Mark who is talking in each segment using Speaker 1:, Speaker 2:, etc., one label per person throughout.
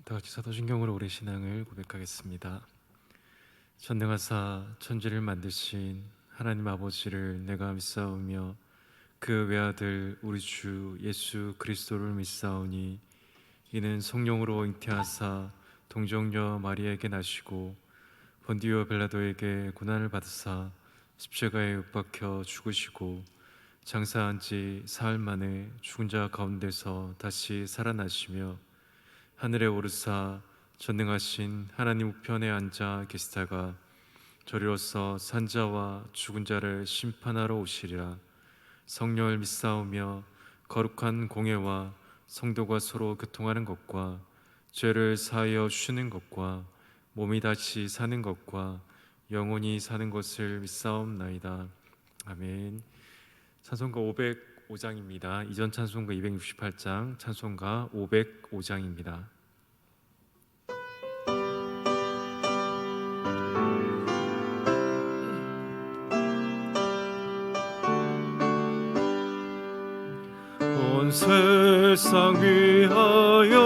Speaker 1: 다 같이 사도신경으로 우리 신앙을 고백하겠습니다. 전능하사 천지를 만드신 하나님 아버지를 내가 믿사오며 그 외아들 우리 주 예수 그리스도를 믿사오니 이는 성령으로 잉태하사 동정녀 마리아에게 나시고 본디오 빌라도에게 고난을 받으사 십자가에 못 박혀 죽으시고 장사한 지 사흘 만에 죽은 자 가운데서 다시 살아나시며 하늘에 오르사 전능하신 하나님 우편에 앉아 계시다가 저리로서 산자와 죽은 자를 심판하러 오시리라. 성령을 믿사오며 거룩한 공예와 성도가 서로 교통하는 것과 죄를 사하여 주시는 것과 몸이 다시 사는 것과 영원히 사는 것을 믿사옵나이다. 아멘. 찬송가 505장입니다. 이전 찬송가 268장, 찬송가 505장입니다. 온 세상 위하여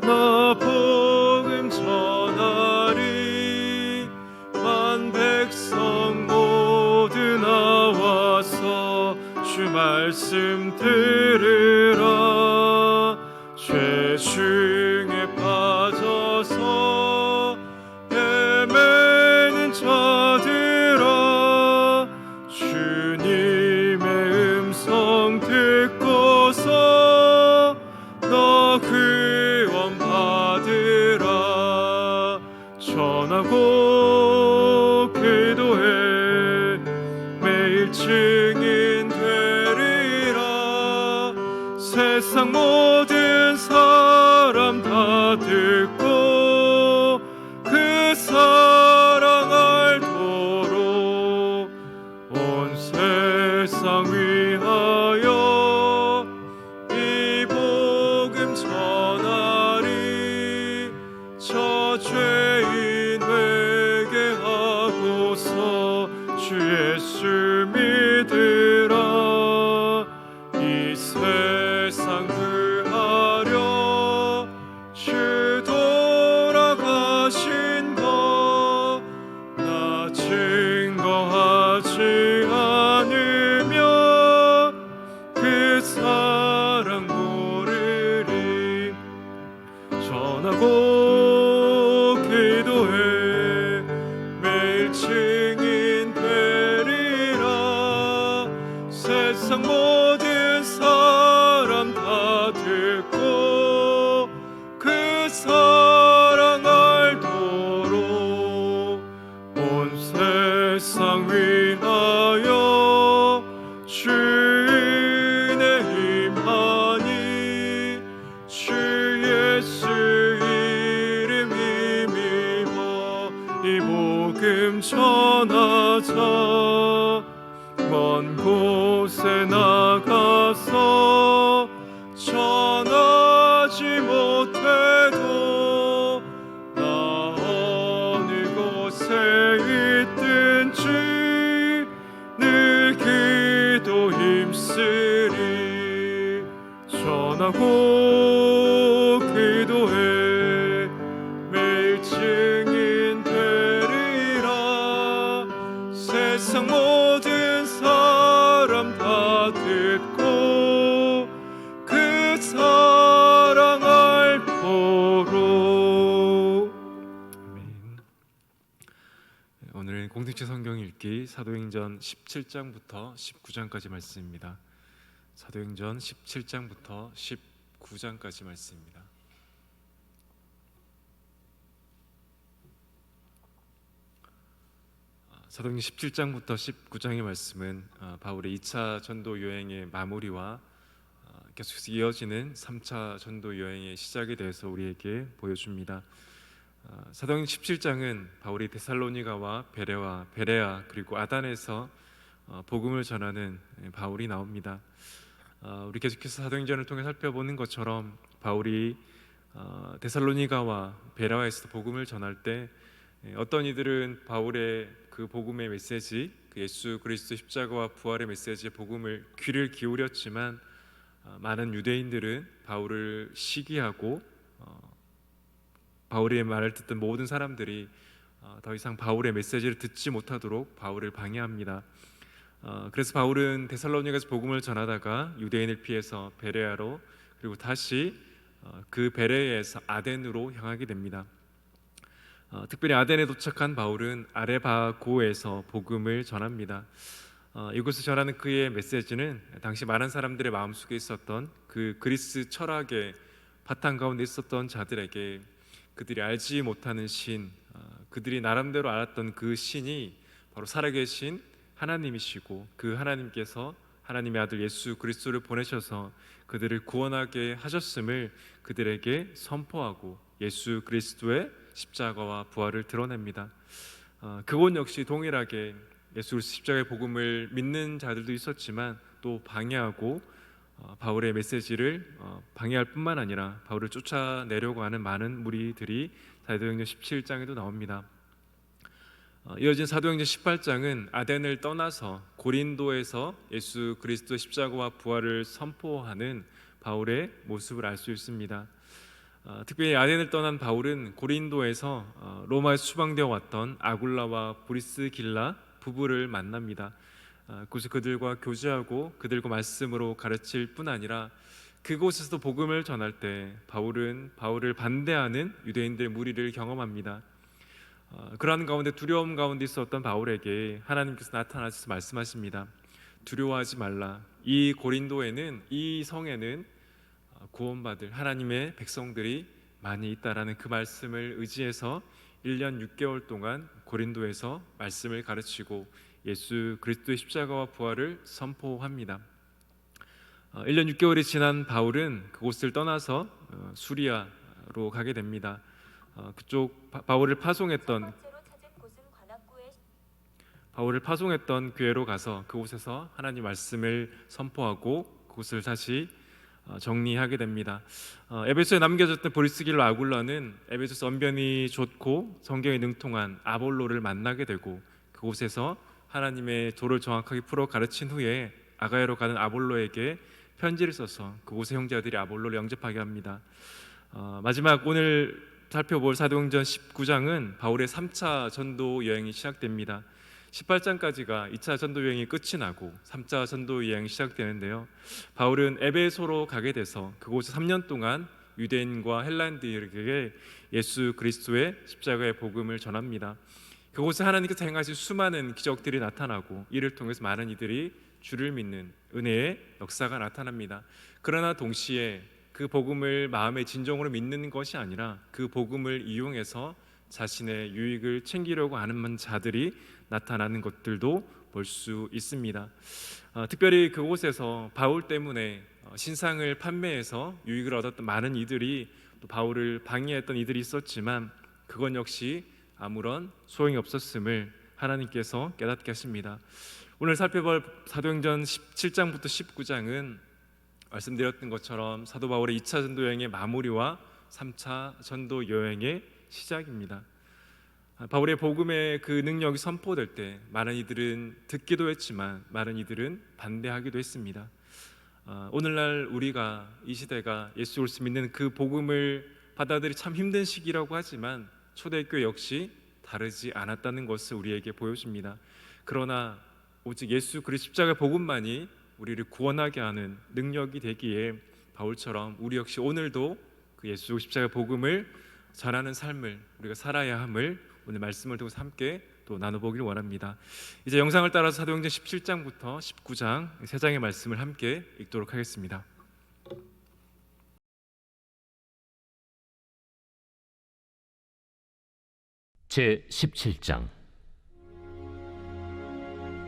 Speaker 1: 나 복음 전하리. 만 백성 모두 나와서 주 말씀 들으라. 죄 중에 빠져서 헤매는 자들아, 주님의 음성 듣고서 너 구원 받으라. 전하고 기도해 매일 증인 되리라. 세상 모든 사람 다 듣고 그 사랑 알도록 온 세상 위하여 이 복음 전하리. 저 죄인 회개하고서 주 예수 믿으라. 이 세상 구하려 주 돌아가신 것 나 증거하지 않으며 그 사랑 모르리. 전하고 기도해 매일 증인 되리라. 세상 모든 사람 다 듣고 그 사랑 알도록 온 세상 위하여 주 은혜 임하니. 주 예수 이름 힘입어 이 복음 전하자. 먼 곳에 나가서 전하지 못해도 나 어느 곳에 있든지 늘 기도 힘쓰리. 전하고 기도해 매일 증인 되리라. 세상 모든 사람 다 듣고 그 사랑 알도록. 아멘. 오늘 공동체 성경 읽기 사도행전 17장부터 19장까지 말씀입니다. 사도행전 17장부터 19장까지 말씀입니다. 사도행전 17장부터 19장의 말씀은 바울의 2차 전도 여행의 마무리와 계속해서 이어지는 3차 전도 여행의 시작에 대해서 우리에게 보여줍니다. 사도행전 17장은 바울이 데살로니가와 베레아 그리고 아단에서 복음을 전하는 바울이 나옵니다. 우리 계속해서 사도행전을 통해 살펴보는 것처럼 바울이 데살로니가와 베레아에서 복음을 전할 때 어떤 이들은 바울의 그 복음의 메시지, 그 예수 그리스도 십자가와 부활의 메시지의 복음을 귀를 기울였지만 많은 유대인들은 바울을 시기하고 바울의 말을 듣던 모든 사람들이 더 이상 바울의 메시지를 듣지 못하도록 바울을 방해합니다. 그래서 바울은 데살로니가에서 복음을 전하다가 유대인을 피해서 베레아로, 그리고 다시 그 베레아에서 아덴으로 향하게 됩니다. 특별히 아덴에 도착한 바울은 아레바고에서 복음을 전합니다. 이곳에 전하는 그의 메시지는 당시 많은 사람들의 마음속에 있었던 그 그리스 철학의 바탕 가운데 있었던 자들에게 그들이 알지 못하는 신, 그들이 나름대로 알았던 그 신이 바로 살아계신 하나님이시고, 그 하나님께서 하나님의 아들 예수 그리스도를 보내셔서 그들을 구원하게 하셨음을 그들에게 선포하고 예수 그리스도의 십자가와 부활을 드러냅니다. 그곳 역시 동일하게 예수 그리스도 십자가의 복음을 믿는 자들도 있었지만 또 방해하고 바울의 메시지를 방해할 뿐만 아니라 바울을 쫓아내려고 하는 많은 무리들이 사도행전 17장에도 나옵니다. 이어진 사도행전 18장은 아덴을 떠나서 고린도에서 예수 그리스도의 십자가와 부활을 선포하는 바울의 모습을 알 수 있습니다. 특별히 아덴을 떠난 바울은 고린도에서 로마에서 추방되어 왔던 아굴라와 브리스길라 부부를 만납니다. 그곳에 그들과 교제하고 그들과 말씀으로 가르칠 뿐 아니라 그곳에서도 복음을 전할 때 바울은 바울을 반대하는 유대인들의 무리를 경험합니다. 그러한 가운데 두려움 가운데 있었던 바울에게 하나님께서 나타나셔서 말씀하십니다. 두려워하지 말라. 이 고린도에는, 이 성에는 구원받을 하나님의 백성들이 많이 있다라는 그 말씀을 의지해서 1년 6개월 동안 고린도에서 말씀을 가르치고 예수 그리스도의 십자가와 부활을 선포합니다. 1년 6개월이 지난 바울은 그곳을 떠나서 수리아로 가게 됩니다. 그쪽 바울을 파송했던 교회로 가서 그곳에서 하나님 말씀을 선포하고 그곳을 다시 정리하게 됩니다. 에베소에 남겨졌던 브리스길라 아굴라는 에베소에서 언변이 좋고 성경에 능통한 아볼로를 만나게 되고 그곳에서 하나님의 도를 정확하게 풀어 가르친 후에 아가야로 가는 아볼로에게 편지를 써서 그곳의 형제들이 아볼로를 영접하게 합니다. 마지막 오늘 살펴볼 사도행전 19장은 바울의 3차 전도 여행이 시작됩니다. 18장까지가 2차 전도 여행이 끝이 나고 3차 전도 여행이 시작되는데요. 바울은 에베소로 가게 돼서 그곳에 3년 동안 유대인과 헬라인들에게 예수 그리스도의 십자가의 복음을 전합니다. 그곳에 하나님께서 행하신 수많은 기적들이 나타나고 이를 통해서 많은 이들이 주를 믿는 은혜의 역사가 나타납니다. 그러나 동시에 그 복음을 마음의 진정으로 믿는 것이 아니라 그 복음을 이용해서 자신의 유익을 챙기려고 하는 자들이 나타나는 것들도 볼 수 있습니다. 특별히 그곳에서 바울 때문에 신상을 판매해서 유익을 얻었던 많은 이들이 또 바울을 방해했던 이들이 있었지만 그건 역시 아무런 소용이 없었음을 하나님께서 깨닫게 하십니다. 오늘 살펴볼 사도행전 17장부터 19장은 말씀드렸던 것처럼 사도 바울의 2차 전도 여행의 마무리와 3차 전도 여행의 시작입니다. 바울의 복음의 그 능력이 선포될 때 많은 이들은 듣기도 했지만 많은 이들은 반대하기도 했습니다. 오늘날 우리가 이 시대가 예수 그리스도 믿는 그 복음을 받아들이 참 힘든 시기라고 하지만 초대교회 역시 다르지 않았다는 것을 우리에게 보여줍니다. 그러나 오직 예수 그리스도 십자가의 복음만이 우리를 구원하게 하는 능력이 되기에 바울처럼 우리 역시 오늘도 그 예수 십자가의 복음을 전하는 삶을 우리가 살아야 함을 오늘 말씀을 통해서 함께 또 나눠보기를 원합니다. 이제 영상을 따라서 사도행전 17장부터 19장 세 장의 말씀을 함께 읽도록 하겠습니다.
Speaker 2: 제 17장.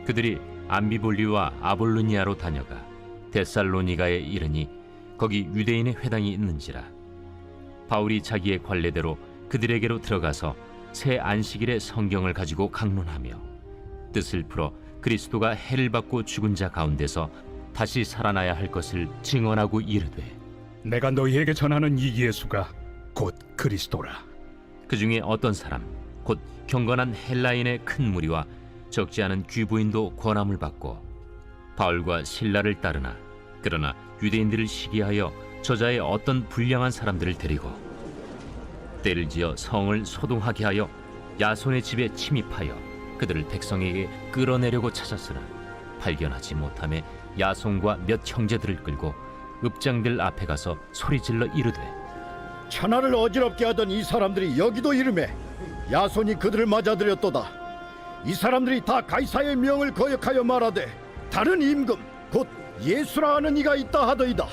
Speaker 2: 그들이 암비볼리와 아볼로니아로 다녀가 데살로니가에 이르니 거기 유대인의 회당이 있는지라. 바울이 자기의 관례대로 그들에게로 들어가서 새 안식일에 성경을 가지고 강론하며 뜻을 풀어 그리스도가 해를 받고 죽은 자 가운데서 다시 살아나야 할 것을 증언하고 이르되,
Speaker 3: 내가 너희에게 전하는 이 예수가 곧 그리스도라.
Speaker 2: 그 중에 어떤 사람 곧 경건한 헬라인의 큰 무리와 적지 않은 귀부인도 권함을 받고 바울과 실라를 따르나 그러나 유대인들을 시기하여 저자의 어떤 불량한 사람들을 데리고 때를 지어 성을 소동하게 하여 야손의 집에 침입하여 그들을 백성에게 끌어내려고 찾았으나 발견하지 못하며 야손과 몇 형제들을 끌고 읍장들 앞에 가서 소리질러 이르되
Speaker 4: 천하를 어지럽게 하던 이 사람들이 여기도 이름에 야손이 그들을 맞아들였도다. 이 사람들이 다 가이사의 명을 거역하여 말하되 다른 임금 곧 예수라 하는 이가 있다 하더이다.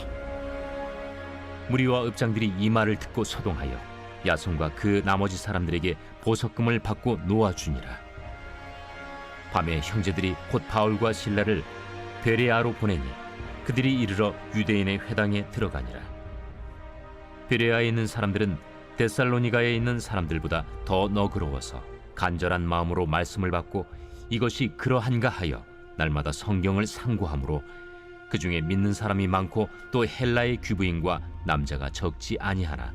Speaker 2: 무리와 읍장들이 이 말을 듣고 소동하여 야손과 그 나머지 사람들에게 보석금을 받고 놓아주니라. 밤에 형제들이 곧 바울과 실라를 베레아로 보내니 그들이 이르러 유대인의 회당에 들어가니라. 베레아에 있는 사람들은 데살로니가에 있는 사람들보다 더 너그러워서 간절한 마음으로 말씀을 받고 이것이 그러한가 하여 날마다 성경을 상고하므로 그 중에 믿는 사람이 많고 또 헬라의 귀부인과 남자가 적지 아니하나.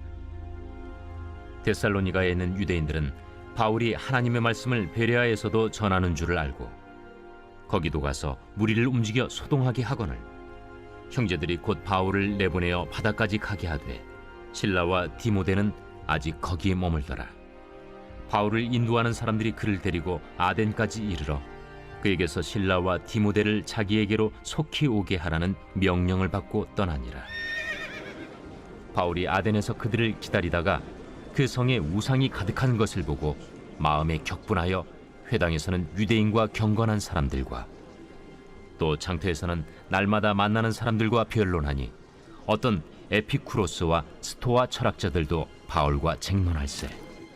Speaker 2: 데살로니가에 있는 유대인들은 바울이 하나님의 말씀을 베레아에서도 전하는 줄을 알고 거기도 가서 무리를 움직여 소동하게 하거늘 형제들이 곧 바울을 내보내어 바다까지 가게 하되 실라와 디모데는 아직 거기에 머물더라. 바울을 인도하는 사람들이 그를 데리고 아덴까지 이르러 그에게서 실라와 디모데를 자기에게로 속히 오게 하라는 명령을 받고 떠나니라. 바울이 아덴에서 그들을 기다리다가 그 성에 우상이 가득한 것을 보고 마음에 격분하여 회당에서는 유대인과 경건한 사람들과 또 장터에서는 날마다 만나는 사람들과 변론하니 어떤 에피쿠로스와 스토아 철학자들도 바울과 쟁론할세.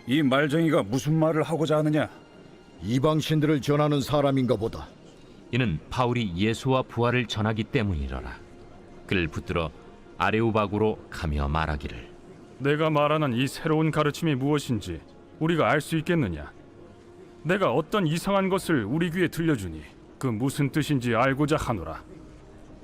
Speaker 3: 이 말쟁이가 무슨 말을 하고자 하느냐?
Speaker 4: 이방신들을 전하는 사람인가 보다.
Speaker 2: 이는 바울이 예수와 부활을 전하기 때문이더라. 그를 붙들어 아레오바구로 가며 말하기를
Speaker 5: 내가 말하는 이 새로운 가르침이 무엇인지 우리가 알 수 있겠느냐? 내가 어떤 이상한 것을 우리 귀에 들려주니 그 무슨 뜻인지 알고자 하노라.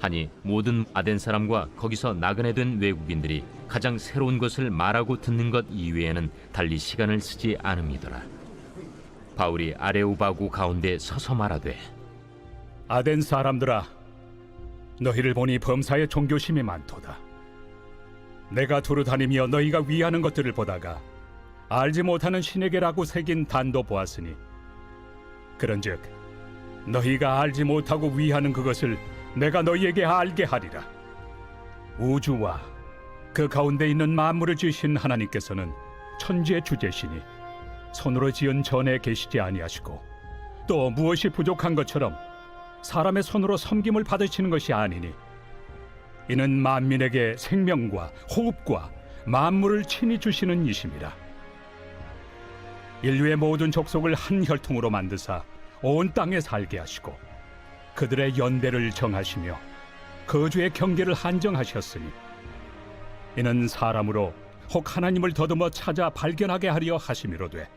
Speaker 2: 하니 모든 아덴 사람과 거기서 나그네 된 외국인들이 가장 새로운 것을 말하고 듣는 것 이외에는 달리 시간을 쓰지 않음이더라. 바울이 아레오바구 가운데 서서 말하되
Speaker 3: 아덴 사람들아, 너희를 보니 범사에 종교심이 많도다. 내가 두루 다니며 너희가 위하는 것들을 보다가 알지 못하는 신에게라고 새긴 단도 보았으니 그런즉 너희가 알지 못하고 위하는 그것을 내가 너희에게 알게 하리라. 우주와 그 가운데 있는 만물을 지으신 하나님께서는 천지의 주제시니 손으로 지은 전에 계시지 아니하시고 또 무엇이 부족한 것처럼 사람의 손으로 섬김을 받으시는 것이 아니니 이는 만민에게 생명과 호흡과 만물을 친히 주시는 이심이라. 인류의 모든 족속을 한 혈통으로 만드사 온 땅에 살게 하시고 그들의 연대를 정하시며 거주의 경계를 한정하셨으니 이는 사람으로 혹 하나님을 더듬어 찾아 발견하게 하려 하심이로되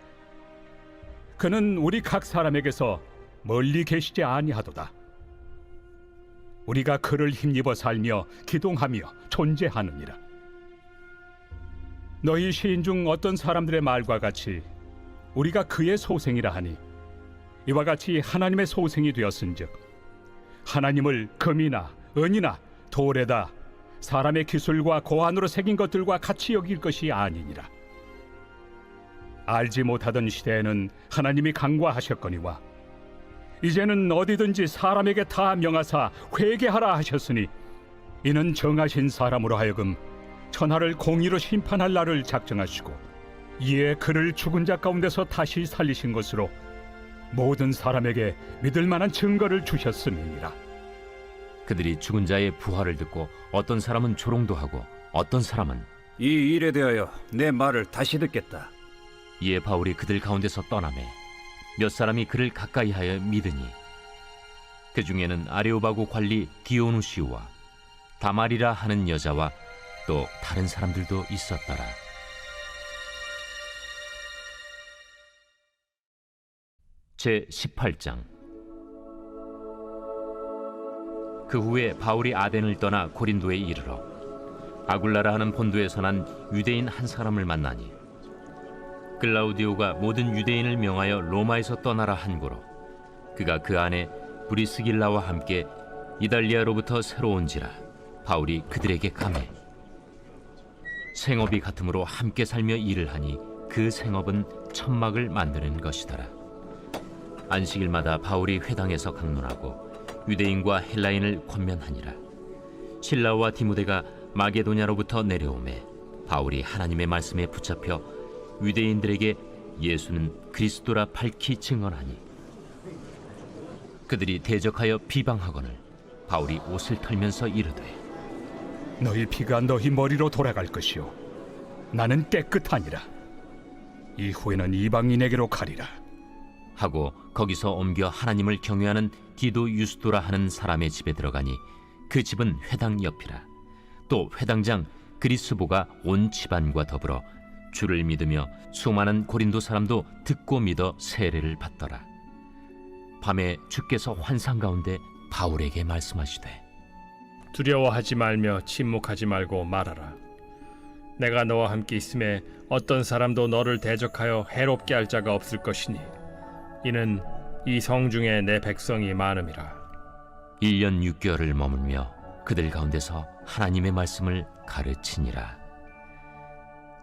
Speaker 3: 그는 우리 각 사람에게서 멀리 계시지 아니하도다. 우리가 그를 힘입어 살며 기동하며 존재하느니라. 너희 시인 중 어떤 사람들의 말과 같이 우리가 그의 소생이라 하니 이와 같이 하나님의 소생이 되었은즉 하나님을 금이나 은이나 돌에다 사람의 기술과 고안으로 새긴 것들과 같이 여길 것이 아니니라. 알지 못하던 시대에는 하나님이 강구하셨거니와 이제는 어디든지 사람에게 다 명하사 회개하라 하셨으니 이는 정하신 사람으로 하여금 천하를 공의로 심판할 날을 작정하시고 이에 그를 죽은 자 가운데서 다시 살리신 것으로 모든 사람에게 믿을 만한 증거를 주셨음이니라.
Speaker 2: 그들이 죽은 자의 부활을 듣고 어떤 사람은 조롱도 하고 어떤 사람은
Speaker 6: 이 일에 대하여 내 말을 다시 듣겠다.
Speaker 2: 이에 바울이 그들 가운데서 떠나매 몇 사람이 그를 가까이하여 믿으니 그 중에는 아레오바고 관리 디오누시우와 다말이라 하는 여자와 또 다른 사람들도 있었더라. 제 18장. 그 후에 바울이 아덴을 떠나 고린도에 이르러 아굴라라 하는 본도에서 난 유대인 한 사람을 만나니 글라우디오가 모든 유대인을 명하여 로마에서 떠나라 한고로 그가 그 안에 브리스길라와 함께 이달리아로부터 새로 온지라 바울이 그들에게 가매 생업이 같으므로 함께 살며 일을 하니 그 생업은 천막을 만드는 것이더라. 안식일마다 바울이 회당에서 강론하고 유대인과 헬라인을 권면하니라. 실라와 디모데가 마게도냐로부터 내려오매 바울이 하나님의 말씀에 붙잡혀 유대인들에게 예수는 그리스도라 밝히 증언하니 그들이 대적하여 비방하거늘 바울이 옷을 털면서 이르되
Speaker 3: 너희 피가 너희 머리로 돌아갈 것이요 나는 깨끗하니라. 이후에는 이방인에게로 가리라.
Speaker 2: 하고 거기서 옮겨 하나님을 경외하는 디도 유스도라 하는 사람의 집에 들어가니 그 집은 회당 옆이라. 또 회당장 그리스보가 온 집안과 더불어 주를 믿으며 수많은 고린도 사람도 듣고 믿어 세례를 받더라. 밤에 주께서 환상 가운데 바울에게 말씀하시되
Speaker 7: 두려워하지 말며 침묵하지 말고 말하라. 내가 너와 함께 있음에 어떤 사람도 너를 대적하여 해롭게 할 자가 없을 것이니 이는 이 성 중에 내 백성이 많음이라.
Speaker 2: 1년 6개월을 머물며 그들 가운데서 하나님의 말씀을 가르치니라.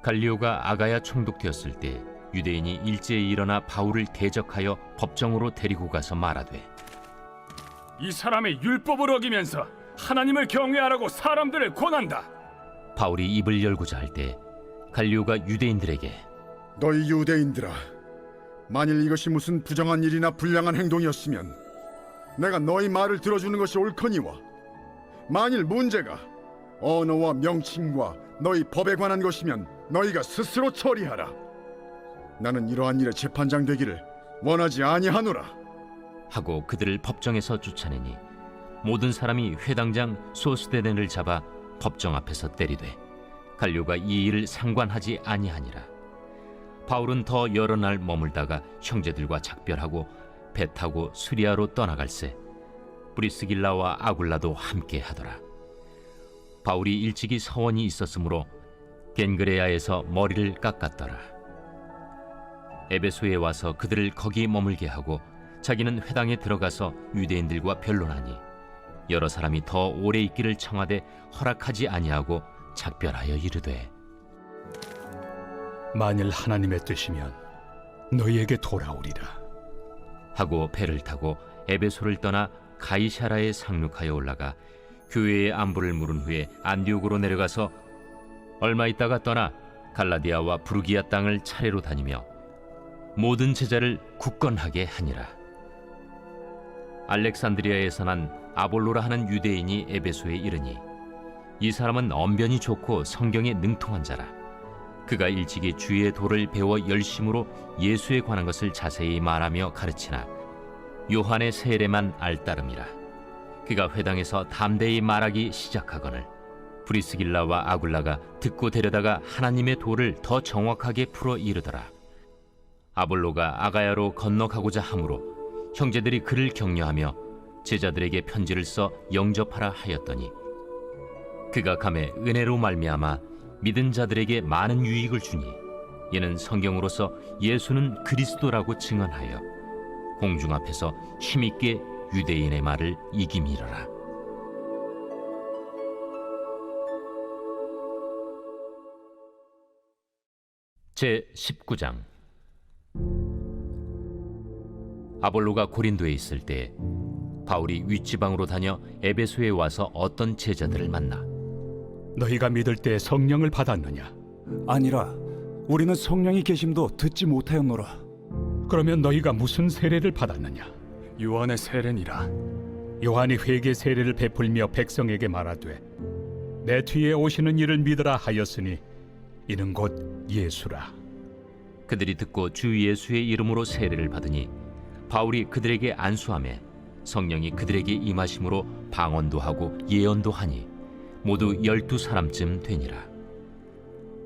Speaker 2: 갈리오가 아가야 총독되었을 때 유대인이 일제히 일어나 바울을 대적하여 법정으로 데리고 가서 말하되
Speaker 5: 이 사람의 율법을 어기면서 하나님을 경외하라고 사람들을 권한다.
Speaker 2: 바울이 입을 열고자 할 때 갈리오가 유대인들에게
Speaker 8: 너희 유대인들아, 만일 이것이 무슨 부정한 일이나 불량한 행동이었으면 내가 너희 말을 들어주는 것이 옳거니와 만일 문제가 언어와 명칭과 너희 법에 관한 것이면 너희가 스스로 처리하라. 나는 이러한 일에 재판장 되기를 원하지 아니하노라.
Speaker 2: 하고 그들을 법정에서 쫓아내니 모든 사람이 회당장 소스데넨을 잡아 법정 앞에서 때리되 갈료가 이 일을 상관하지 아니하니라. 바울은 더 여러 날 머물다가 형제들과 작별하고 배 타고 수리아로 떠나갈새 브리스길라와 아굴라도 함께 하더라. 바울이 일찍이 서원이 있었으므로 겐그레아에서 머리를 깎았더라. 에베소에 와서 그들을 거기 머물게 하고 자기는 회당에 들어가서 유대인들과 변론하니 여러 사람이 더 오래 있기를 청하되 허락하지 아니하고 작별하여 이르되
Speaker 3: 만일 하나님의 뜻이면 너희에게 돌아오리라.
Speaker 2: 하고 배를 타고 에베소를 떠나 가이사라에 상륙하여 올라가 교회의 안부를 물은 후에 안디옥으로 내려가서 얼마 있다가 떠나 갈라디아와 부르기아 땅을 차례로 다니며 모든 제자를 굳건하게 하니라. 알렉산드리아에서 난 아볼로라 하는 유대인이 에베소에 이르니 이 사람은 언변이 좋고 성경에 능통한 자라. 그가 일찍이 주의 도를 배워 열심으로 예수에 관한 것을 자세히 말하며 가르치나 요한의 세례만 알따름이라. 그가 회당에서 담대히 말하기 시작하거늘 브리스길라와 아굴라가 듣고 데려다가 하나님의 도를 더 정확하게 풀어 이르더라. 아볼로가 아가야로 건너가고자 하므로 형제들이 그를 격려하며 제자들에게 편지를 써 영접하라 하였더니 그가 감에 은혜로 말미암아 믿은 자들에게 많은 유익을 주니 이는 성경으로서 예수는 그리스도라고 증언하여 공중 앞에서 힘있게 유대인의 말을 이기미러라. 제 19장. 아볼로가 고린도에 있을 때 바울이 윗지방으로 다녀 에베소에 와서 어떤 제자들을 만나
Speaker 3: 너희가 믿을 때 성령을 받았느냐?
Speaker 6: 아니라 우리는 성령이 계심도 듣지 못하였노라.
Speaker 3: 그러면 너희가 무슨 세례를 받았느냐?
Speaker 5: 요한의 세례니라.
Speaker 3: 요한이 회개 세례를 베풀며 백성에게 말하되 내 뒤에 오시는 이를 믿으라 하였으니 이는 곧 예수라.
Speaker 2: 그들이 듣고 주 예수의 이름으로 세례를 받으니 바울이 그들에게 안수하매 성령이 그들에게 임하심으로 방언도 하고 예언도 하니 모두 12사람쯤 되니라.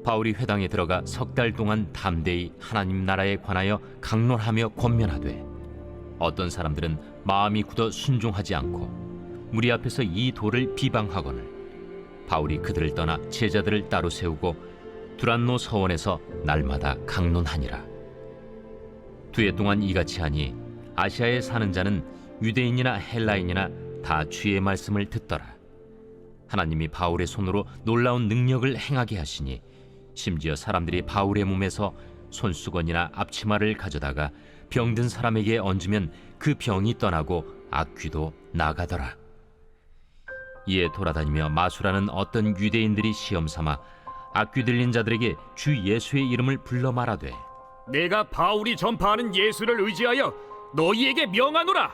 Speaker 2: 바울이 회당에 들어가 석 달 동안 담대히 하나님 나라에 관하여 강론하며 권면하되 어떤 사람들은 마음이 굳어 순종하지 않고 무리 앞에서 이 도를 비방하거늘 바울이 그들을 떠나 제자들을 따로 세우고 두란노 서원에서 날마다 강론하니라. 2해 동안 이같이 하니 아시아에 사는 자는 유대인이나 헬라인이나 다 주의 말씀을 듣더라. 하나님이 바울의 손으로 놀라운 능력을 행하게 하시니 심지어 사람들이 바울의 몸에서 손수건이나 앞치마를 가져다가 병든 사람에게 얹으면 그 병이 떠나고 악귀도 나가더라. 이에 돌아다니며 마술하는 어떤 유대인들이 시험 삼아 악귀 들린 자들에게 주 예수의 이름을 불러 말하되
Speaker 9: 내가 바울이 전파하는 예수를 의지하여 너희에게 명하노라.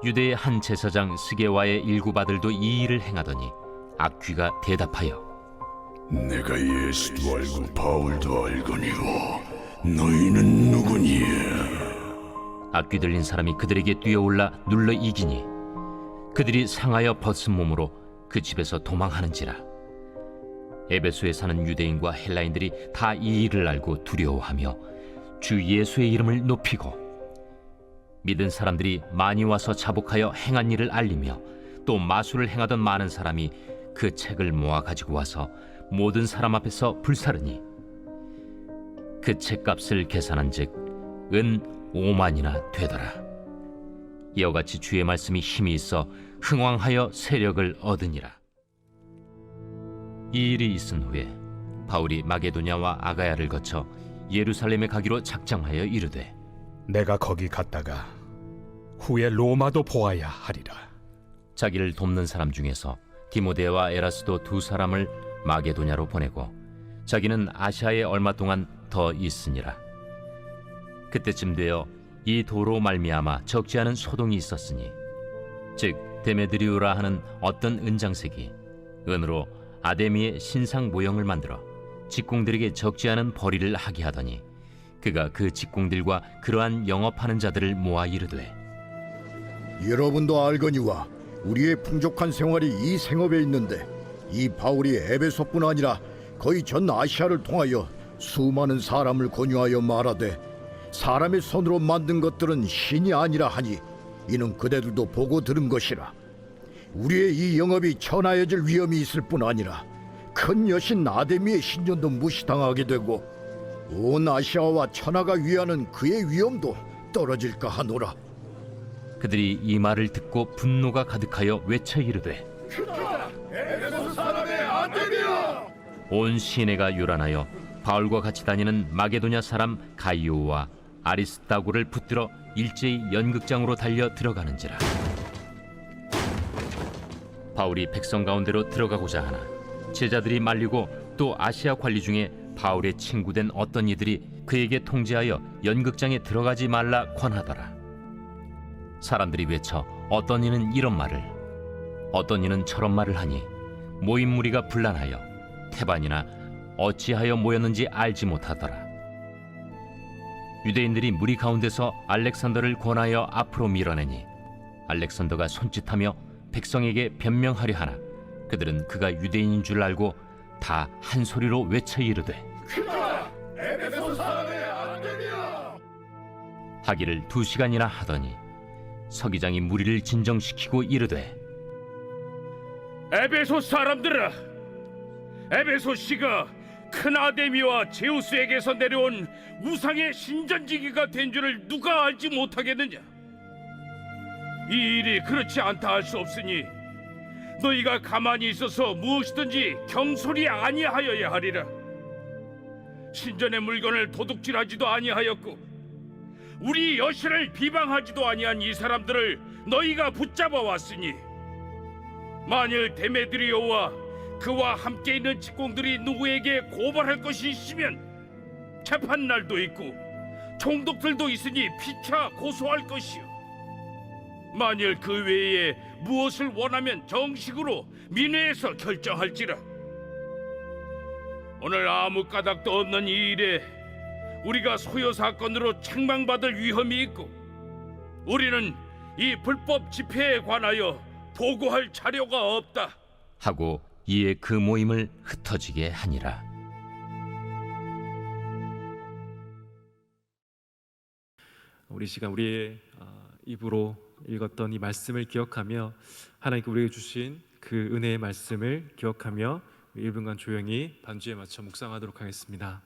Speaker 2: 유대의 한 제사장 스게와의 일곱 아들도 이 일을 행하더니 악귀가 대답하여
Speaker 10: 내가 예수도 알고 바울도 알거니와 너희는 누구니에?
Speaker 2: 악귀 들린 사람이 그들에게 뛰어올라 눌러 이기니 그들이 상하여 벗은 몸으로 그 집에서 도망하는지라. 에베소에 사는 유대인과 헬라인들이 다 이 일을 알고 두려워하며 주 예수의 이름을 높이고 믿은 사람들이 많이 와서 자복하여 행한 일을 알리며 또 마술을 행하던 많은 사람이 그 책을 모아 가지고 와서 모든 사람 앞에서 불사르니 그 책값을 계산한즉 은 5만이나 되더라. 이와 같이 주의 말씀이 힘이 있어 흥왕하여 세력을 얻으니라. 이 일이 있은 후에 바울이 마게도냐와 아가야를 거쳐 예루살렘에 가기로 작정하여 이르되
Speaker 3: 내가 거기 갔다가 후에 로마도 보아야 하리라.
Speaker 2: 자기를 돕는 사람 중에서 디모데와 에라스도 두 사람을 마게도냐로 보내고 자기는 아시아에 얼마 동안 더 있으니라. 그때쯤 되어 이 도로 말미암아 적지 않은 소동이 있었으니 즉 데메드리오라 하는 어떤 은장색이 은으로 아데미의 신상 모형을 만들어 직공들에게 적지 않은 벌이를 하게 하더니 그가 그 직공들과 그러한 영업하는 자들을 모아 이르되
Speaker 4: 여러분도 알거니와 우리의 풍족한 생활이 이 생업에 있는데 이 바울이 에베소뿐 아니라 거의 전 아시아를 통하여 수많은 사람을 권유하여 말하되 사람의 손으로 만든 것들은 신이 아니라 하니 이는 그대들도 보고 들은 것이라. 우리의 이 영업이 천하여질 위험이 있을 뿐 아니라 큰 여신 아데미의 신전도 무시당하게 되고 온 아시아와 천하가 위하는 그의 위엄도 떨어질까 하노라.
Speaker 2: 그들이 이 말을 듣고 분노가 가득하여 외쳐 이르되 온 시내가 요란하여 바울과 같이 다니는 마게도냐 사람 가이오와 아리스다고를 붙들어 일제히 연극장으로 달려 들어가는지라. 바울이 백성 가운데로 들어가고자 하나 제자들이 말리고 또 아시아 관리 중에 바울의 친구된 어떤 이들이 그에게 통제하여 연극장에 들어가지 말라 권하더라. 사람들이 외쳐 어떤 이는 이런 말을 어떤 이는 저런 말을 하니 모인 무리가 분란하여 태반이나 어찌하여 모였는지 알지 못하더라. 유대인들이 무리 가운데서 알렉산더를 권하여 앞으로 밀어내니 알렉산더가 손짓하며 백성에게 변명하려 하나 그들은 그가 유대인인 줄 알고 다 한 소리로 외쳐 이르되 하기를 2시간이나 하더니 서기장이 무리를 진정시키고 이르되
Speaker 9: 에베소 사람들아, 에베소 씨가 큰 아데미와 제우스에게서 내려온 우상의 신전지기가 된 줄을 누가 알지 못하겠느냐? 이 일이 그렇지 않다 할 수 없으니 너희가 가만히 있어서 무엇이든지 경솔히 아니하여야 하리라. 신전의 물건을 도둑질하지도 아니하였고 우리 여신을 비방하지도 아니한 이 사람들을 너희가 붙잡아 왔으니 만일 데메드리오와 그와 함께 있는 직공들이 누구에게 고발할 것이 있으면 재판날도 있고 총독들도 있으니 피차 고소할 것이요 만일 그 외에 무엇을 원하면 정식으로 민회에서 결정할지라. 오늘 아무 까닭도 없는 이 일에 우리가 소요 사건으로 책망받을 위험이 있고 우리는 이 불법 집회에 관하여 보고할 자료가 없다
Speaker 2: 하고 이에 그 모임을 흩어지게 하니라.
Speaker 1: 우리 시간 우리의 입으로 읽었던 이 말씀을 기억하며 하나님께 우리에게 주신 그 은혜의 말씀을 기억하며 1분간 조용히 반주에 맞춰 묵상하도록 하겠습니다.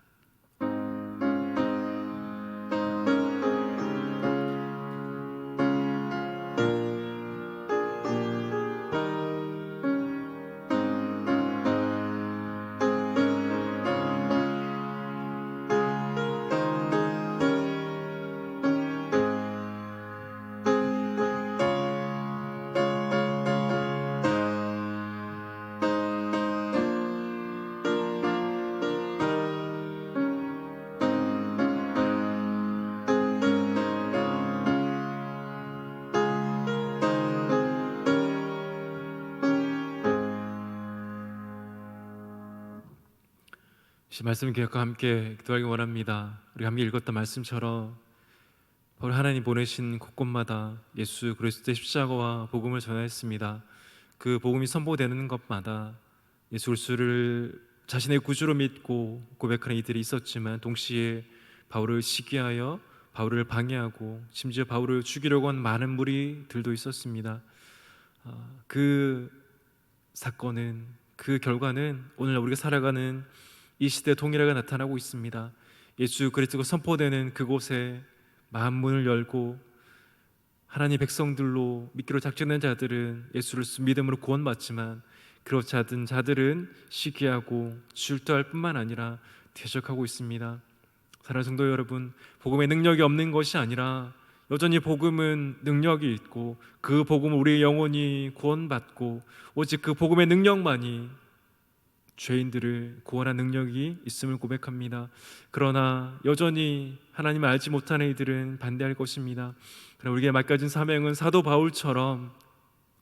Speaker 1: 말씀을 기억과 함께 기도하기 원합니다. 우리가 함께 읽었던 말씀처럼 바로 하나님 보내신 곳곳마다 예수 그리스도의 십자가와 복음을 전하였습니다. 그 복음이 선포되는 것마다 예수 그리스도를 자신의 구주로 믿고 고백하는 이들이 있었지만 동시에 바울을 시기하여 바울을 방해하고 심지어 바울을 죽이려고 한 많은 무리들도 있었습니다. 그 사건은, 그 결과는 오늘날 우리가 살아가는 이 시대에 동일하게 나타나고 있습니다. 예수 그리스도가 선포되는 그곳에 마음 문을 열고 하나님 백성들로 믿기로 작정된 자들은 예수를 믿음으로 구원받지만 그렇지 않은 자들은 시기하고 질투할 뿐만 아니라 대적하고 있습니다. 사랑하는 성도 여러분, 복음의 능력이 없는 것이 아니라 여전히 복음은 능력이 있고 그 복음은 우리의 영혼이 구원받고 오직 그 복음의 능력만이 죄인들을 구원한 능력이 있음을 고백합니다. 그러나 여전히 하나님을 알지 못하는 이들은 반대할 것입니다. 그러나 우리에게 맡겨진 사명은 사도 바울처럼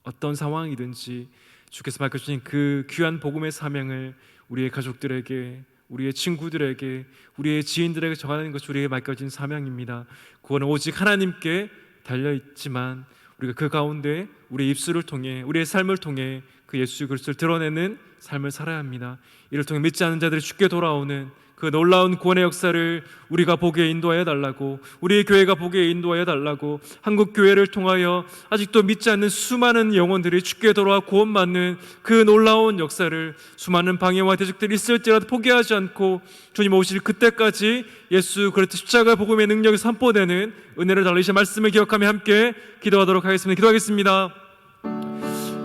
Speaker 1: 어떤 상황이든지 주께서 맡겨주신 그 귀한 복음의 사명을 우리의 가족들에게, 우리의 친구들에게, 우리의 지인들에게 전하는 것이 우리에게 맡겨진 사명입니다. 구원은 오직 하나님께 달려있지만 우리가 그 가운데 우리의 입술을 통해, 우리의 삶을 통해 그 예수 그리스도를 드러내는 삶을 살아야 합니다. 이를 통해 믿지 않는 자들이 죽게 돌아오는 그 놀라운 구원의 역사를 우리가 보게 인도하여 달라고, 우리의 교회가 보게 인도하여 달라고, 한국 교회를 통하여 아직도 믿지 않는 수많은 영혼들이 죽게 돌아와 구원받는 그 놀라운 역사를 수많은 방해와 대적들이 있을지라도 포기하지 않고 주님 오실 그때까지 예수 그리스도 십자가 복음의 능력이 선포되는 은혜를 달리신 말씀을 기억하며 함께 기도하도록 하겠습니다. 기도하겠습니다.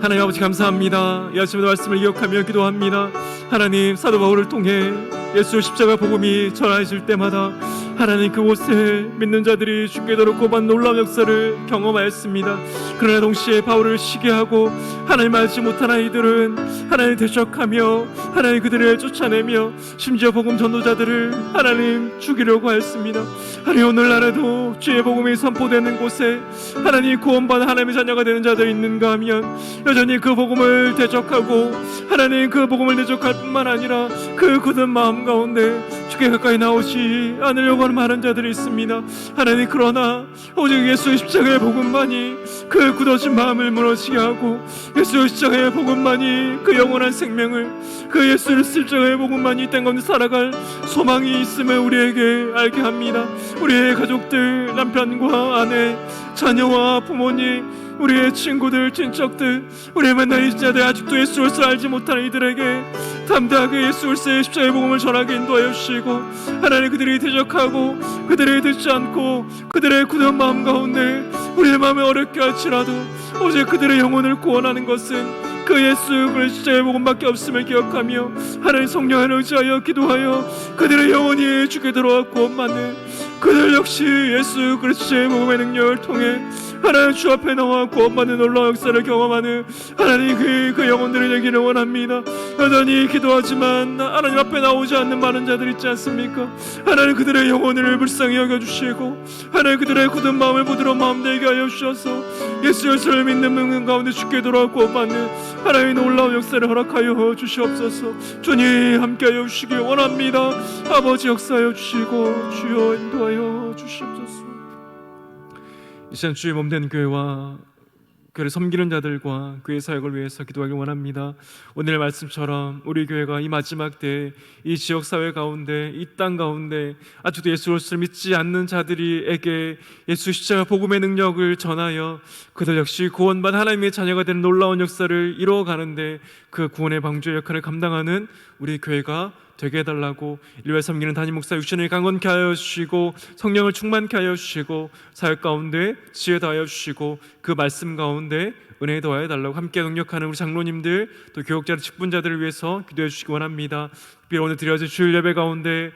Speaker 1: 하나님 아버지 감사합니다. 이 아침에도 말씀을 기억하며 기도합니다. 하나님, 사도 바울을 통해 예수 십자가 복음이 전해질 때마다 하나님 그곳에 믿는 자들이 죽게 되도록 고반 놀라운 역사를 경험하였습니다. 그러나 동시에 바울을 시기하고 하나님 알지 못한 아이들은 하나님 대적하며 하나님 그들을 쫓아내며 심지어 복음 전도자들을 하나님 죽이려고 하였습니다. 하나님 오늘날에도 주의 복음이 선포되는 곳에 하나님 구원받은 하나님의 자녀가 되는 자들이 있는가 하면 여전히 그 복음을 대적하고 하나님 그 복음을 대적할 뿐만 아니라 그 굳은 마음 가운데 주께 가까이 나오지 않으려고 하는 많은 자들이 있습니다. 하나님, 그러나 오직 예수의 십자가의 복음만이 그 굳어진 마음을 무너지게 하고 예수의 십자가의 복음만이 그 영원한 생명을, 그 예수의 십자가의 복음만이 이 땅 가운데 살아갈 소망이 있음을 우리에게 알게 합니다. 우리의 가족들, 남편과 아내, 자녀와 부모님, 우리의 친구들, 친척들, 우리의 만난 이자들 아직도 예수 그리스도를 알지 못하는 이들에게 담대하게 예수 그리스도의 십자가의 복음을 전하게 인도하여 주시고 하나님 그들이 대적하고 그들이 듣지 않고 그들의 굳은 마음 가운데 우리의 마음을 어렵게 할지라도 오직 그들의 영혼을 구원하는 것은 그 예수 그리스도의 복음밖에 없음을 기억하며 하나님 성령을 의지하여 기도하여 그들의 영혼이 주께 들어와 구원받는 그들 역시 예수 그리스도의 복음의 능력을 통해 하나님 주 앞에 나와 구원받는 놀라운 역사를 경험하는 하나님 그 영혼들이 되기를 원합니다. 여전히 기도하지만 하나님 앞에 나오지 않는 많은 자들 있지 않습니까? 하나님 그들의 영혼을 불쌍히 여겨주시고 하나님 그들의 굳은 마음을 부드러운 마음 되게 하여 주셔서 예수 그리스도를 믿는 명 가운데 죽게 돌아와 구원받는 하나님의 놀라운 역사를 허락하여 주시옵소서. 주님 함께하여 주시길 원합니다. 아버지 역사하여 주시고 주여 인도하여 주시옵소서. 이 시간 주의 몸된 교회와 교회를 섬기는 자들과 그의 사역을 위해서 기도하길 원합니다. 오늘의 말씀처럼 우리 교회가 이 마지막 때에 이 지역사회 가운데, 이 땅 가운데 아직도 예수 그리스도를 믿지 않는 자들에게 예수 십자가 복음의 능력을 전하여 그들 역시 구원받은 하나님의 자녀가 되는 놀라운 역사를 이루어가는데 그 구원의 방주의 역할을 감당하는 우리 교회가 되게 해달라고, 일회 섬기는 담임 목사 육신을 강건케 하여 주시고 성령을 충만케 하여 주시고 사역 가운데 지혜 더하여 주시고 그 말씀 가운데 은혜 더하여 달라고 함께 동력하는 우리 장로님들 또 교육자 직분자들을 위해서 기도해 주시기 원합니다. 특별히 오늘 드려진 주일 예배 가운데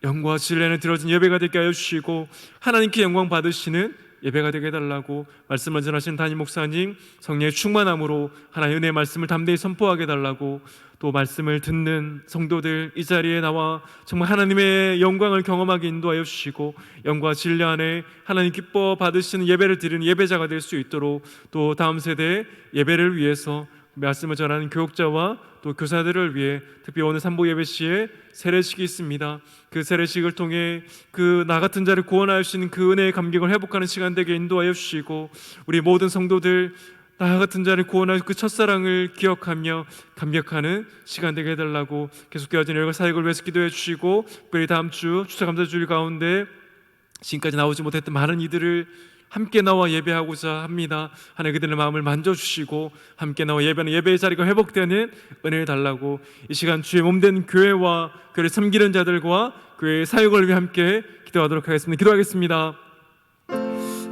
Speaker 1: 영과 진리에 드려진 예배가 되게 하여 주시고 하나님께 영광 받으시는 예배가 되게 해달라고, 말씀을 전하신 담임 목사님 성령의 충만함으로 하나님의 은혜의 말씀을 담대히 선포하게 해달라고, 또 말씀을 듣는 성도들 이 자리에 나와 정말 하나님의 영광을 경험하게 인도하여 주시고 영과 진리 안에 하나님 기뻐 받으시는 예배를 드리는 예배자가 될 수 있도록, 또 다음 세대의 예배를 위해서 말씀을 전하는 교육자와 또 교사들을 위해 특히 오늘 삼보 예배 시에 세례식이 있습니다. 그 세례식을 통해 그 나 같은 자를 구원하여 주시는 그 은혜의 감격을 회복하는 시간 되게 인도하여 주시고, 우리 모든 성도들 나 같은 자를 구원하여 그 첫사랑을 기억하며 감격하는 시간 되게 해달라고 계속 되어진 여러 사역을 위해서 기도해 주시고, 특별히 다음 주 추수감사주일 가운데 지금까지 나오지 못했던 많은 이들을 함께 나와 예배하고자 합니다. 하나님 그들의 마음을 만져주시고 함께 나와 예배하는 예배의 자리가 회복되는 은혜를 달라고 이 시간 주의 몸된 교회와 교회를 섬기는 자들과 교회의 사역을 위해 함께 기도하도록 하겠습니다. 기도하겠습니다.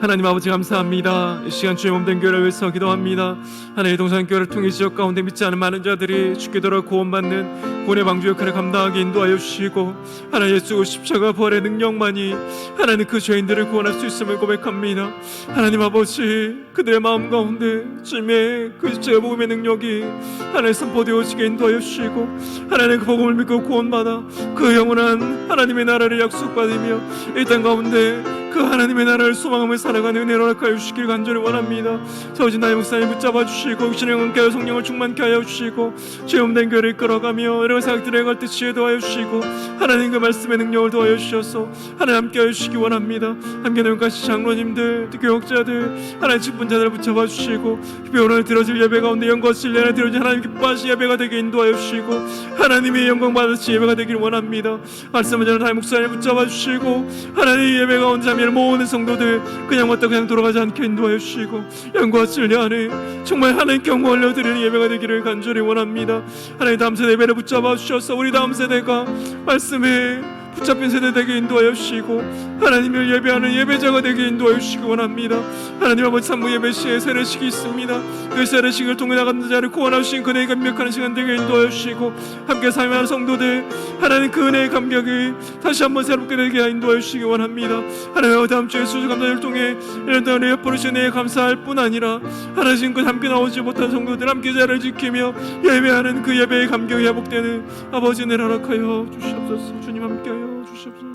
Speaker 1: 하나님 아버지 감사합니다. 이 시간 주의 몸된 교회를 위해서 기도합니다. 하나님 동산교회를 통해 지역 가운데 믿지 않은 많은 자들이 주께 돌아 구원받는 구원의 방주 역할을 감당하게 인도하여 주시고, 하나님 예수 십자가 부활의 능력만이 하나님 그 죄인들을 구원할 수 있음을 고백합니다. 하나님 아버지 그들의 마음 가운데 주님의 그 십자가 복음의 능력이 하나님 선포되어지게 인도하여 주시고, 하나님 그 복음을 믿고 구원받아 그 영원한 하나님의 나라를 약속받으며 이 땅 가운데 그 하나님의 나라를 소망하며 살아가는 은혜를 허락하여 주시길 간절히 원합니다. 서우진 나의 목사님 붙잡아 주시고 육신의 영혼께 하여 성령을 충만케 하여 주시고 죄 없는 교회를 끌어가며 여러 사역들을 행할 때 지혜 더하여 주시고, 하나님 그 말씀의 능력을 더하여 주셔서 하나님 함께 하여 주시기 원합니다. 함께 노용가시 장로님들, 교역자들, 하나님 직분자들을 붙잡아 주시고 특별히 오늘 드려질 예배 가운데 영광 신뢰를 드려질 하나님 기뻐하시 예배가 되게 인도하여 주시고 하나님의 영광 받으시 예배가 되길 원합니다. 말씀을 전하는 나의 목사님 붙잡아 주시고 하나님 예배 가운데 자미를 모으는 성도들 그냥 왔다 그냥 돌아가지 않게 인도하여 주시고 영광 진리 안에 정말 하나님께 영광 올려드리는 예배가 되기를 간절히 원합니다. 하나님 다음 세대 예배를 붙잡아 주셔서 우리 다음 세대가 말씀에 붙잡힌 세대 되게 인도하여 주시고 하나님을 예배하는 예배자가 되게 인도하여 주시기 원합니다. 하나님 아버지 산부 예배 시에 세례식이 있습니다. 그 세례식을 통해 나가는 자를 구원하신 그 은혜의 감격하는 시간 되게 인도하여 주시고 함께 삶하는 성도들 하나님 그 은혜의 감격이 다시 한번 새롭게 되게 인도하여 주시기 원합니다. 하나님 다음 주에 수주감사를 통해 이런 동안 예뻐 주신 은혜에 감사할 뿐 아니라 하나님 지금껏 함께 나오지 못한 성도들 함께 자리를 지키며 예배하는 그 예배의 감격이 회복되는 아버지 은혜를 허락하여 주시옵소서. 주님 함께하여 주시옵소서.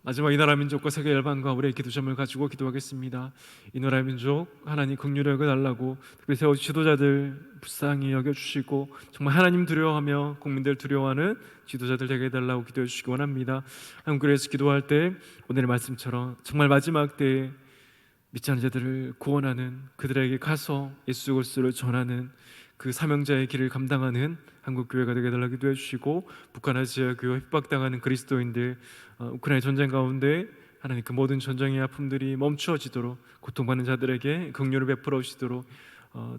Speaker 1: 마지막 이 나라 민족과 세계 열방과 우리의 기도점을 가지고 기도하겠습니다. 이 나라 민족 하나님 긍휼히 여겨달라고 특별히 세워 지도자들 불쌍히 여겨주시고 정말 하나님 두려워하며 국민들 두려워하는 지도자들 되게 해달라고 기도해 주시기 원합니다. 한국에서 기도할 때 오늘의 말씀처럼 정말 마지막 때에 믿지 않는 자들을 구원하는 그들에게 가서 예수 그리스도를 전하는 그 사명자의 길을 감당하는 한국교회가 되게 해달라고 기도해 주시고 북한 아시아 교회 핍박당하는 그리스도인들 우크라이나 전쟁 가운데 하나님 그 모든 전쟁의 아픔들이 멈추어지도록 고통받는 자들에게 긍휼을 베풀어 주시도록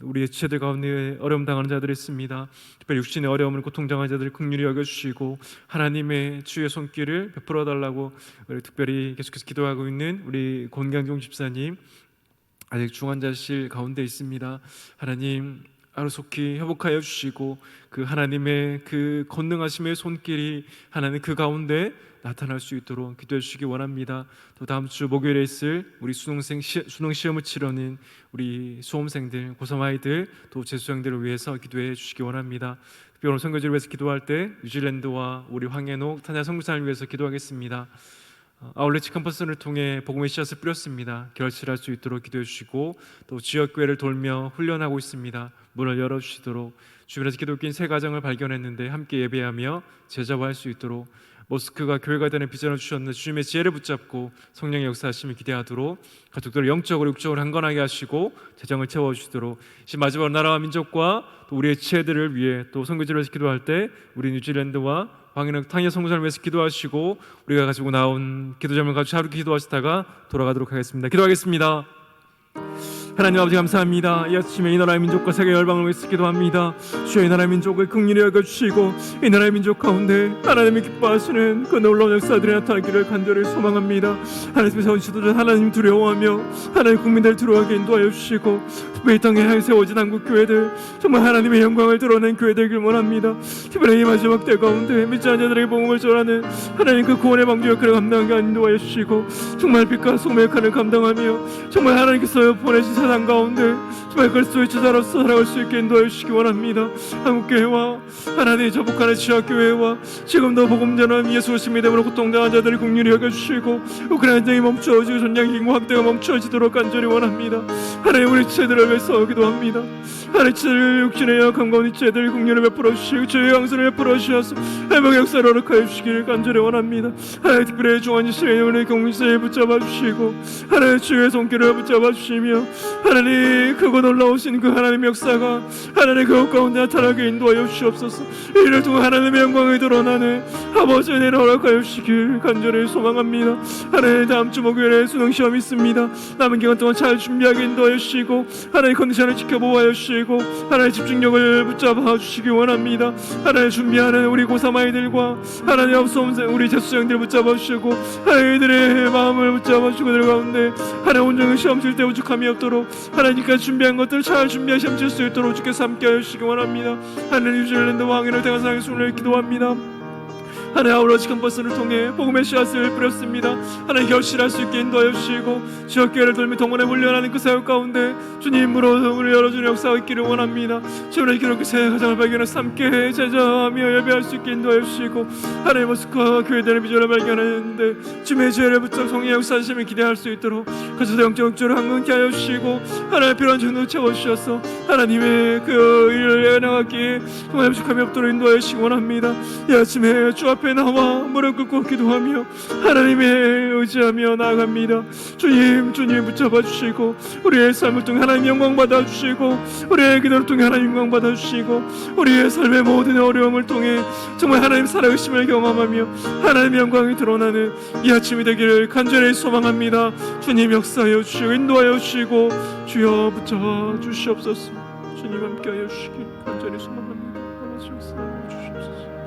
Speaker 1: 우리의 지체들 가운데 어려움 당하는 자들이 있습니다. 특별히 육신의 어려움을 고통 당하는 자들을 긍휼히 여겨주시고 하나님의 주의 손길을 베풀어 달라고 우리 특별히 계속해서 기도하고 있는 우리 권강종 집사님 아직 중환자실 가운데 있습니다. 하나님 하루속히 회복하여 주시고 그 하나님의 그 권능하심의 손길이 하나님 그 가운데 나타날 수 있도록 기도해 주시기 원합니다. 또 다음 주 목요일에 있을 우리 수능 시험을 치르는 우리 수험생들, 고3 아이들, 또 재수생들을 위해서 기도해 주시기 원합니다. 특별히 오늘 선교지를 위해서 기도할 때 뉴질랜드와 우리 황해녹 타냐 선교사를 위해서 기도하겠습니다. 아울렛 캠퍼스를 통해 복음의 씨앗을 뿌렸습니다. 결실할 수 있도록 기도해 주시고 또 지역교회를 돌며 훈련하고 있습니다. 문을 열어주시도록 주변에서 기독교인 세 가정을 발견했는데 함께 예배하며 제자화할 수 있도록 모스크가 교회가 되는 비전을 주셨는데 주님의 지혜를 붙잡고 성령의 역사하심을 기대하도록 가족들을 영적으로 육적으로 한건하게 하시고 재정을 채워주시도록 이 마지막 나라와 민족과 또 우리의 지혜들을 위해 또 선교지를 위해서 기도할 때 우리 뉴질랜드와 황해녹 타냐 선교사를 위해서 기도하시고 우리가 가지고 나온 기도점을 가지고 하루 기도하시다가 돌아가도록 하겠습니다. 기도하겠습니다. 하나님 아버지 감사합니다. 이 아침에 이 나라의 민족과 세계 열방을 위해서 기도합니다. 주여 이 나라의 민족을 긍휼히 여겨주시고 이 나라의 민족 가운데 하나님이 기뻐하시는 그 놀라운 역사들이 나타나기를 간절히 소망합니다. 하나님의 세운 지도자 하나님 두려워하며 하나님 국민들 두려워하게 인도하여 주시고 특별히 이 땅에 세워진 한국교회들 정말 하나님의 영광을 드러낸 교회 되길 원합니다. 특별히 이 마지막 때 가운데 믿지 않는 자들에게 복음을 전하는 하나님 그 구원의 방주 역할을 감당하게 인도하여 주시고 정말 빛과 소금의 역할을 감당하며 정말 하나님께서 보내신 세상 가운데 정말 그리스도의 제자로서 살아갈 수 있게 인도해 주시기 원합니다. 한국교회와 하나님 저북한의 지하교회와 지금도 복음 전하는 예수의 믿음으로 고통당한 자들을 긍휼히 여겨주시고 우크라이나 전쟁이 멈추어지고 전쟁 인구 확대가 멈추어지도록 간절히 원합니다. 하나님 우리 지체들을 위해서 기도합니다. 하나님 지체들 육신의 약한 가운데 지체들 긍휼을 베풀어 주시고 주의 양선을 베풀어 주셔서 회복의 역사를 허락하여 주시기를 간절히 원합니다. 하나님 특별히 중환지 시에 우리 공동체에 붙잡아 주시고 하나님 주의 손길을 붙잡아 주시며 하나님 크고 놀라우신 그 하나님의 역사가 하나님 그곳 가운데 나타나게 인도하여 주시옵소서. 이를 통해 하나님의 영광이 드러나는 아버지의 은혜를 허락하여 주시길 간절히 소망합니다. 하나님 다음 주 목요일에 수능시험이 있습니다. 남은 기간 동안 잘 준비하게 인도하여 주시고 하나님 컨디션을 지켜보아여 주시고 하나님 집중력을 붙잡아 주시기 원합니다. 하나님 준비하는 우리 고3 아이들과 하나님 앞선 우리 재수생들 붙잡아 주시고 아이들의 마음을 붙잡아 주시고 들 가운데 하나님 온전히 시험 칠 때 우죽함이 없도록 하나님께서 준비한 것들 잘 준비해 시험 칠 수 있도록 주께서 함께 하여 주시기 원합니다. 하나님 뉴질랜드 왕위를 대한 사랑의 손을 기도합니다. 하나님 아우러지 캠퍼스를 통해 복음의 씨앗을 뿌렸습니다. 하나님 결실할 수 있게 인도하여 주시고 지역교회를 돌며 동원해 물려나는 그 사역 가운데 주님으로 우리 열어주는 역사가 있기를 원합니다. 주님의 기록의 새 가정을 발견해서 함께 제자하며 예배할 수 있게 인도하여 주시고 하나님 모습과 교회들의 비전을 발견하는데 주님의 지혜를 붙잡 성의 역사심을 기대할 수 있도록 가정의 영적 역조를 항근케 하여 주시고 하나님의 필요한 정도 채워주셔서 하나님의 그 일을 해나가기에 정말 부족함이 없도록 인도하여 주시기 원합니다. 이 아침에 주 앞에 나와 무릎 꿇고 기도하며 하나님의 의지하며 나아갑니다. 주님 붙잡아 주시고 우리의 삶을 통해 하나님 영광 받아 주시고 우리의 기도를 통해 하나님 영광 받아 주시고 우리의 삶의 모든 어려움을 통해 정말 하나님 살아계심을 경험하며 하나님의 영광이 드러나는 이 아침이 되기를 간절히 소망합니다. 주님 역사하여 주시고 인도하여 주시고 주여 붙잡아 주시옵소서. 주님 함께하여 주시길 간절히 소망합니다. 아버지 역사하여 주시옵소서.